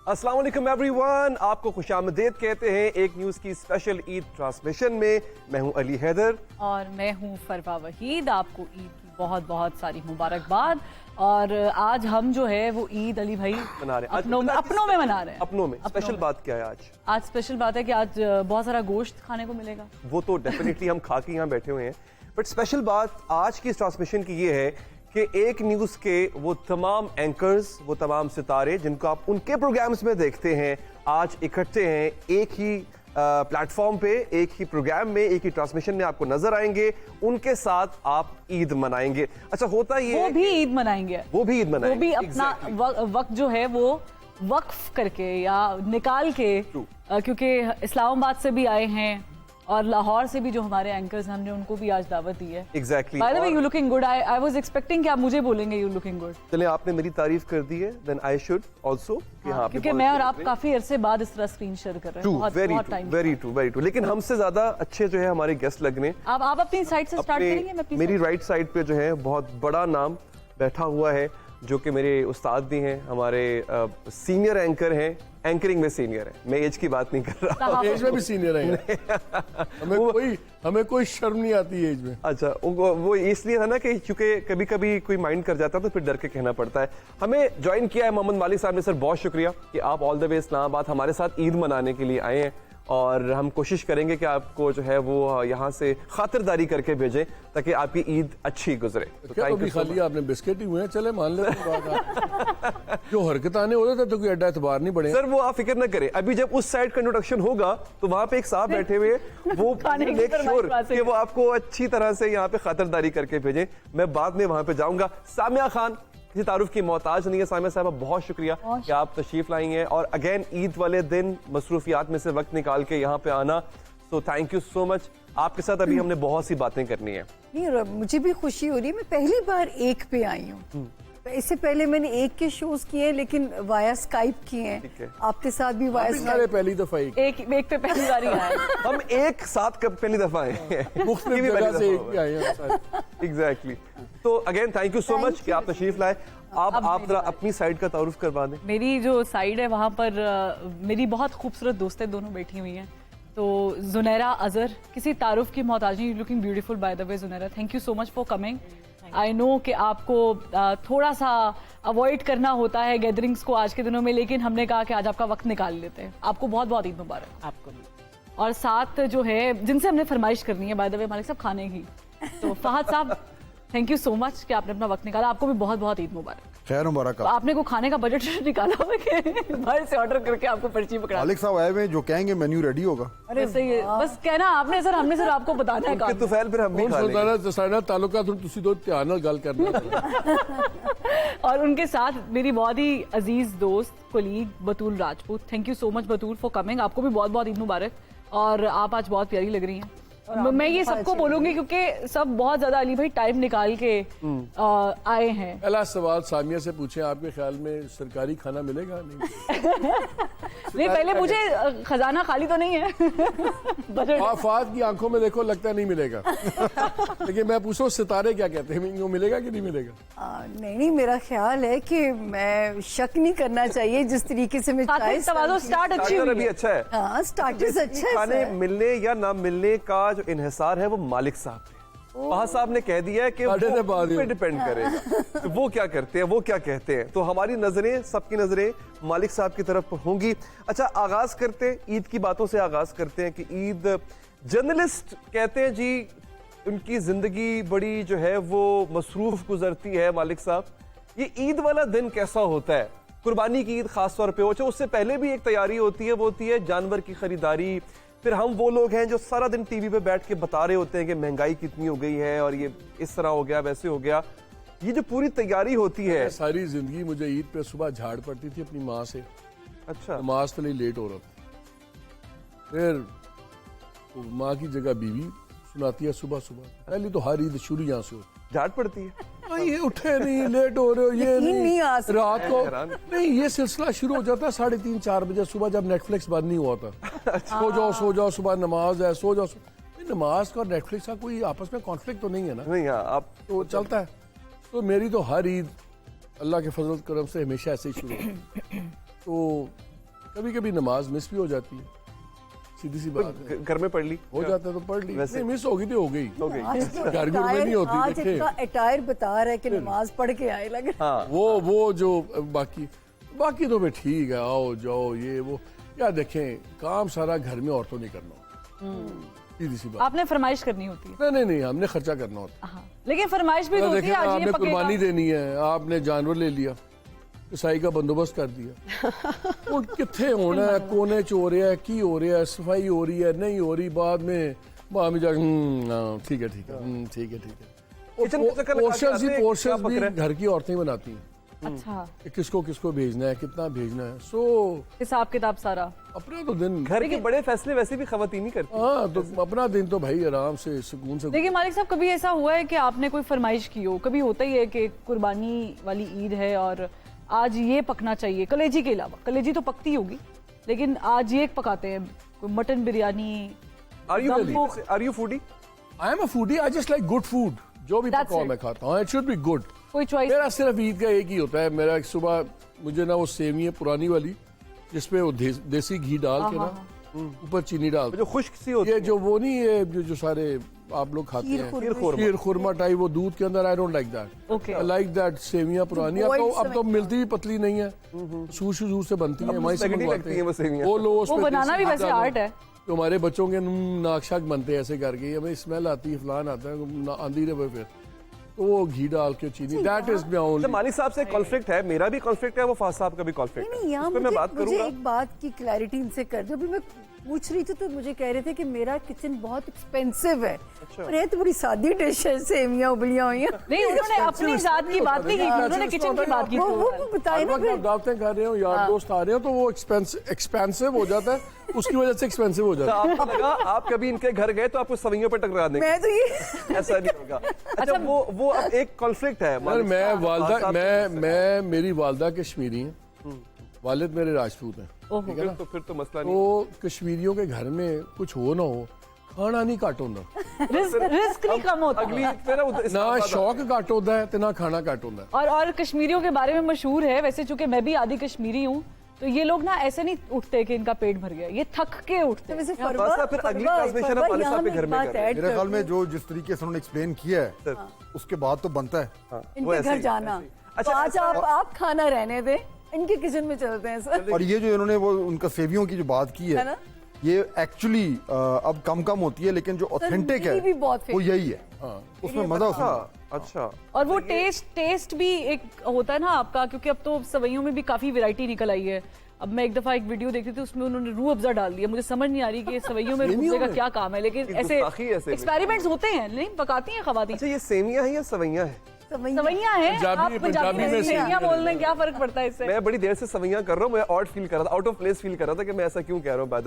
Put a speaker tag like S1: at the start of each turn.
S1: अस्सलाम वालेकुम एवरीवन, आपको खुशामदीद कहते हैं एक न्यूज़ की स्पेशल ईद ट्रांसमिशन में। मैं हूं अली हैदर
S2: और मैं हूं फरवा वहीद। आपको ईद की बहुत बहुत सारी मुबारकबाद। और आज हम जो है वो ईद अली भाई
S1: मना रहे हैं
S2: अपनों में मना रहे हैं।
S1: अपनों में स्पेशल बात क्या है आज
S2: स्पेशल बात है कि आज बहुत सारा गोश्त खाने को मिलेगा।
S1: वो तो डेफिनेटली हम खा के यहाँ बैठे हुए हैं, बट स्पेशल बात आज की इस ट्रांसमिशन की ये है कि एक न्यूज़ के वो तमाम एंकर्स, वो तमाम सितारे जिनको आप उनके प्रोग्राम्स में देखते हैं, आज इकट्ठे हैं एक ही प्लेटफॉर्म पे, एक ही प्रोग्राम में, एक ही ट्रांसमिशन में आपको नजर आएंगे। उनके साथ आप ईद मनाएंगे। अच्छा, होता ये
S2: वो भी ईद मनाएंगे,
S1: वो भी ईद मनाएंगे,
S2: वो भी अपना वक्त जो है वो वक्फ करके या निकाल के, क्योंकि इस्लामाबाद से भी आए हैं और लाहौर से भी जो हमारे एंकर्स हैं, हमने उनको भी आज दावत दी है।
S1: Exactly.
S2: Bye the way, you looking good. I was expecting कि आप मुझे बोलेंगे यू लुकिंग गुड।
S1: चलिए, आपने मेरी तारीफ कर दी है, देन आई शुड आल्सो कि हाँ,
S2: क्योंकि मैं और आप काफी अरसे बाद इस तरह स्क्रीन शेयर कर रहे हैं।
S1: Very true. लेकिन हमसे ज्यादा अच्छे जो है हमारे गेस्ट लगने।
S2: आप अपनी साइड से स्टार्ट करेंगे? मैं
S1: मेरी राइट साइड पे जो है बहुत बड़ा नाम बैठा हुआ है, जो कि मेरे उस्ताद भी हैं, हमारे सीनियर एंकर हैं। एंकरिंग में सीनियर है, मैं एज की बात नहीं कर रहा,
S3: एज में भी सीनियर है। हमें कोई शर्म नहीं आती एज में।
S1: अच्छा, वो इसलिए था ना कि क्योंकि कभी कभी कोई माइंड कर जाता है तो फिर डर के कहना पड़ता है। हमें ज्वाइन किया है मोहम्मद मालिक साहब ने। सर, बहुत शुक्रिया कि आप ऑल द वे इस्लामाबाद हमारे साथ ईद मनाने के लिए आए हैं, और हम कोशिश करेंगे कि आपको जो है वो यहाँ से खातिरदारी करके भेजें ताकि आपकी ईद अच्छी गुजरे।
S3: तो क्या अभी खाली आपने बिस्किट ही हुए हैं? चले मान लेते हैं जो हरकत आने होते थे तो कोई अड्डा एतबार नहीं बढ़े।
S1: सर, वो आप फिक्र न करें, अभी जब उस साइड का इंट्रोडक्शन होगा तो वहाँ पे एक साहब बैठे हुए, वो मेक श्योर कि वो आपको अच्छी तरह से यहाँ पे खातिरदारी करके भेजें। मैं बाद में वहाँ पे जाऊंगा। सामिया खान किसी तारुफ की मोहताज नहीं है। सामिया साहब, बहुत शुक्रिया कि आप तशरीफ लाई हैं, और अगेन ईद वाले दिन मसरूफियात में से वक्त निकाल के यहाँ पे आना। So thank you so much. आपके साथ अभी हमने बहुत सी बातें करनी है।
S4: नहीं, मुझे भी खुशी हो रही है। मैं पहली बार एक पे आई हूँ। इससे पहले मैंने एक के शोज किए, लेकिन वाया स्काइप किए हैं। आपके साथ भी वाया स्काइप।
S3: पहली दफा एक
S2: पे पहली बार ही आए।
S1: हम एक साथ कब पहली दफा आए हैं। एग्जैक्टली। तो again thank you so much कि आप तशरीफ लाए। आप जरा अपनी साइड का तारुफ करवा दें।
S2: मेरी जो साइड है वहाँ पर मेरी बहुत खूबसूरत दोस्तें दोनों बैठी हुई हैं। तो जुनैरा अजहर, किसी तारुफ की मोहताज नहीं, looking beautiful by the way. Junaira, thank you so much for coming. I know कि आपको थोड़ा सा अवॉइड करना होता है गैदरिंग्स को आज के दिनों में, लेकिन हमने कहा कि आज आपका वक्त निकाल लेते हैं। आपको बहुत बहुत ईद मुबारक। आपको भी। और साथ जो है जिनसे हमने फरमाइश करनी है बाय द वे मालिक साहब खाने की, तो फहद साहब, थैंक यू सो मच कि आपने अपना वक्त निकाला। आपको भी बहुत बहुत ईद मुबारक।
S5: खैर मुबारक।
S2: आपने को खाने का बजट निकाला हुआ कि बाहर से ऑर्डर करके आपको पर्ची पकड़ा?
S5: मालिक साहब आए हुए, जो कहेंगे मेन्यू रेडी होगा।
S2: अरे सही है, बस कहना आपने सर, हमने सर आपको बताना है काम।
S1: तो फिर हम भी खा लेंगे।
S3: ताल्लुका तुसी दो ध्यान नाल गल करना।
S2: और उनके साथ मेरी बहुत ही अजीज दोस्त colleague Batool Rajput. Thank you so much Batool for coming. आपको भी बहुत बहुत ईद मुबारक, और आप आज बहुत प्यारी लग रही हैं। मैं ये सबको बोलूंगी क्योंकि सब बहुत ज्यादा अली भाई टाइम निकाल के आए हैं।
S3: पहला सवाल सामिया से पूछे, आपके ख्याल में सरकारी खाना मिलेगा?
S2: नहीं, पहले मुझे खजाना खाली तो नहीं है।
S3: आफात की आंखों में देखो, लगता नहीं मिलेगा। लेकिन मैं पूछूं, सितारे क्या कहते हैं, मिलेगा कि नहीं मिलेगा?
S4: नहीं, मेरा ख्याल है कि मैं शक नहीं करना चाहिए जिस तरीके से मैं
S2: स्टार्ट अच्छी
S1: अभी अच्छा है।
S4: हाँ, स्टार्टर्स अच्छा है।
S1: खाने मिलने या ना मिलने का जो इन्हिसार है वो मालिक साहब पे। फहद साहब ने कह दिया है कि वो पे डिपेंड करेगा तो वो क्या करते हैं, वो क्या कहते हैं। तो हमारी नजरें, सबकी नजरें मालिक साहब की तरफ होंगी। अच्छा, आगाज करते हैं ईद की बातों से। आगाज करते हैं कि ईद, जर्नलिस्ट कहते हैं जी उनकी जिंदगी बड़ी जो है वो मसरूफ गुजरती है। मालिक साहब, ये ईद वाला दिन कैसा होता है? कुर्बानी की ईद खास तौर पे हो, उससे पहले भी एक तैयारी होती है, वो होती है जानवर की खरीदारी। फिर हम वो लोग हैं जो सारा दिन टीवी पे बैठ के बता रहे होते हैं कि महंगाई कितनी हो गई है, और ये इस तरह हो गया, वैसे हो गया। ये जो पूरी तैयारी होती है।
S3: सारी जिंदगी मुझे ईद पे सुबह झाड़ पड़ती थी अपनी माँ से।
S1: अच्छा।
S3: नमाज के लिए लेट हो रहा था, फिर माँ की जगह बीवी सुनाती है सुबह सुबह। पहले तो हर ईद शुरू यहाँ से होती,
S1: झाड़ पड़ती है।
S3: ये उठे नहीं, लेट हो रहे हो, ये नहीं रात को नहीं, ये सिलसिला शुरू हो जाता है 3:30-4 बजे सुबह, जब नेटफ्लिक्स बंद नहीं हुआ था। सो जाओ, सुबह नमाज है, सो जाओ। नमाज का और नेटफ्लिक्स का कोई आपस में कॉन्फ्लिक्ट तो नहीं है ना?
S1: नहीं, आप
S3: तो चलता है। तो मेरी तो हर ईद अल्लाह के फजल करम से हमेशा ऐसे ही शुरू होती। तो कभी कभी नमाज मिस भी हो जाती है, सीधी सी बात है।
S1: घर में पढ़ ली,
S3: हो जाता है तो पढ़ ली, नहीं मिस होगी तो हो गई।
S4: आज तो
S3: घर में नहीं होती,
S4: आज
S3: देखे।
S4: इनका अटायर बता रहा है कि नमाज पढ़ के आए लग रहा है।
S3: वो जो बाकी तो मैं ठीक है, आओ जाओ ये वो, यार देखें काम सारा घर में औरतों नहीं करना, सीधी सी बात।
S2: आपने फरमाइश करनी होती है।
S3: नहीं हमने खर्चा करना होता है।
S2: हाँ, लेकिन फरमाइश भी तो होती
S3: देखें
S2: है, आज ये
S3: आपने
S2: पकेगा।
S3: कुर्बानी देनी है, आपने जानवर ले लिया, ईसाई का बंदोबस्त कर दिया, वो कितने होना है, कोने च हो रहा है, की हो रहा है, सफाई हो रही है, नहीं हो रही, बाद में जाकर ठीक है ठीक है
S1: किचन का चक्कर लगा के आते हैं,
S3: पोर्शन
S1: क्या
S3: भी
S1: पक रहा है?
S3: घर की औरतें ही बनाती हैं
S2: अच्छा,
S3: कि किसको भेजना है, कितना भेजना है। सो
S2: हिसाब किताब सारा।
S3: अपना तो दिन,
S1: घर के बड़े फैसले वैसे भी खवातीन ही करती हैं।
S3: हाँ तो अपना दिन तो भाई आराम से सुकून से।
S2: देखिए मालिक साहब, कभी ऐसा हुआ है कि आपने कोई फरमाइश की हो? कभी होता ही है कि कुर्बानी वाली ईद है और आज ये पकना चाहिए, कलेजी के अलावा, कलेजी तो पकती होगी, लेकिन आज ये पकाते हैं, कोई mutton biryani.
S1: Are you foodie?
S3: I am a foodie, I just like good food, जो भी
S2: That's
S3: पकाओ
S2: it.
S3: मैं खाता हूँ, इट शुड बी गुड।
S2: कोई चॉइस?
S3: मेरा सिर्फ ईद का एक ही होता है, मेरा सुबह मुझे ना वो सेवियां पुरानी वाली जिसपे वो देसी घी डाल के ना ऊपर चीनी डाल,
S1: जो खुश्क सी होती
S3: ये जो वो नहीं है जो सारे आप लोग खाते हैं खीर खुरमा टाइप, वो दूध के अंदर, I don't like that.
S2: Okay.
S3: I like that सेवियां पुरानी। अब तो मिलती भी पतली नहीं है, सूर से बनती है, वहीं से
S1: spaghetti
S3: मंगवाते
S1: लगती हैं वो सेवियां।
S3: वो लो
S2: वो बनाना भी वैसे आर्ट है।
S3: तो हमारे बच्चों के नाक शाक बनते हैं ऐसे करके, हमें स्मेल आती है, फलान आता है, आंधी रहे फिर तो वो घी डाल के चीनी, दैट इज माय ओनली।
S1: मालिक साहब से कॉन्फ्लिक्ट है, मेरा भी कॉन्फ्लिक्ट है, वो फाज साहब का भी कॉन्फ्लिक्ट है,
S4: नहीं यहाँ
S1: उस पे मैं बात
S4: मुझे
S1: करूंगा।
S4: एक बात की क्लैरिटी इनसे कर दो। अभी मैं पूछ रही थी तो मुझे कह रहे थे कि मेरा किचन बहुत एक्सपेंसिव है, और ये तो बड़ी सादी डिश है, सेवियां उबलियां हुई हैं।
S2: नहीं, उन्होंने अपनी जात की बात नहीं की, उन्होंने किचन की बात की।
S4: वो बताए ना फिर।
S3: दावतें कर रहे हो, यार दोस्त आ रहे हो, तो वो एक्सपेंसिव हो जाता है, उसकी वजह से एक्सपेंसिव हो
S1: तो
S3: जाता है।
S1: आपको लगा आप कभी इनके घर गए तो आपको सवैयों पर टकरा देंगे,
S4: मैं तो ये
S1: ऐसा नहीं होगा। अच्छा वो अब एक कॉन्फ्लिक्ट है।
S3: यार मैं मेरी वालदा कश्मीरी हैं, वालिद मेरे राजपूत हैं, ठीक है ना?
S1: तो फिर तो मसला नहीं।
S3: तो कश्मीरियों के घर में कुछ हो ना हो, खाना नहीं घट होंदा,
S2: रिस्क नहीं कम होता।
S1: अगली
S3: ना शौक घट होता है तो ना खाना घट होता है।
S2: और कश्मीरियों के बारे में मशहूर है वैसे, चूंकि मैं भी आधी कश्मीरी हूँ, तो ये लोग ना ऐसे नहीं उठते कि इनका पेट भर गया, ये थक के उठते हैं।
S4: वैसे
S1: बस फिर अगली ट्रांसलेशन हम मालिक साहब के घर में कर रहे हैं।
S5: मेरे ख्याल में जो जिस तरीके से उन्होंने एक्सप्लेन किया है उसके बाद तो बनता है।
S1: वो
S4: इनके
S1: ऐसे
S4: घर
S1: ही।
S4: जाना।
S1: अच्छा,
S4: तो आज आप खाना रहने दें, इनके किचन में चलते हैं सर।
S5: और ये जो इन्होंने वो उनका सेवियों की जो बात की
S4: है
S5: है,
S4: ना?
S5: ये एक्चुअली अब कम होती है, लेकिन जो ऑथेंटिक
S4: मेरी भी बहुत
S5: है वो
S4: favorite
S5: यही है। उसमें मजा उसमें।
S1: अच्छा,
S2: और वो टेस्ट भी एक होता है ना आपका, क्योंकि अब तो सवैयों में भी काफी वैरायटी निकल आई है। अब मैं एक दफा एक वीडियो देख रही थी, उसमें उन्होंने रूह अफ़ज़ा डाल दिया, मुझे समझ नहीं आ रही कि सवैयों में रूह अफ़ज़ा का क्या काम है, लेकिन ऐसे एक्सपेरिमेंट्स होते हैं, नहीं पकाती हैं खवातीन।
S1: अच्छा ये सेवियां हैं या सवैयां हैं?
S2: सवैयां हैं। आप पंजाबी में सेवियां बोल रहे हैं, क्या फर्क पड़ता है इससे?
S1: मैं बड़ी देर से सवैयां कर रहा हूँ, मैं ऑड फील कर रहा था, आउट ऑफ प्लेस फील कर रहा था कि मैं ऐसा क्यों कह रहा हूँ। Bye the way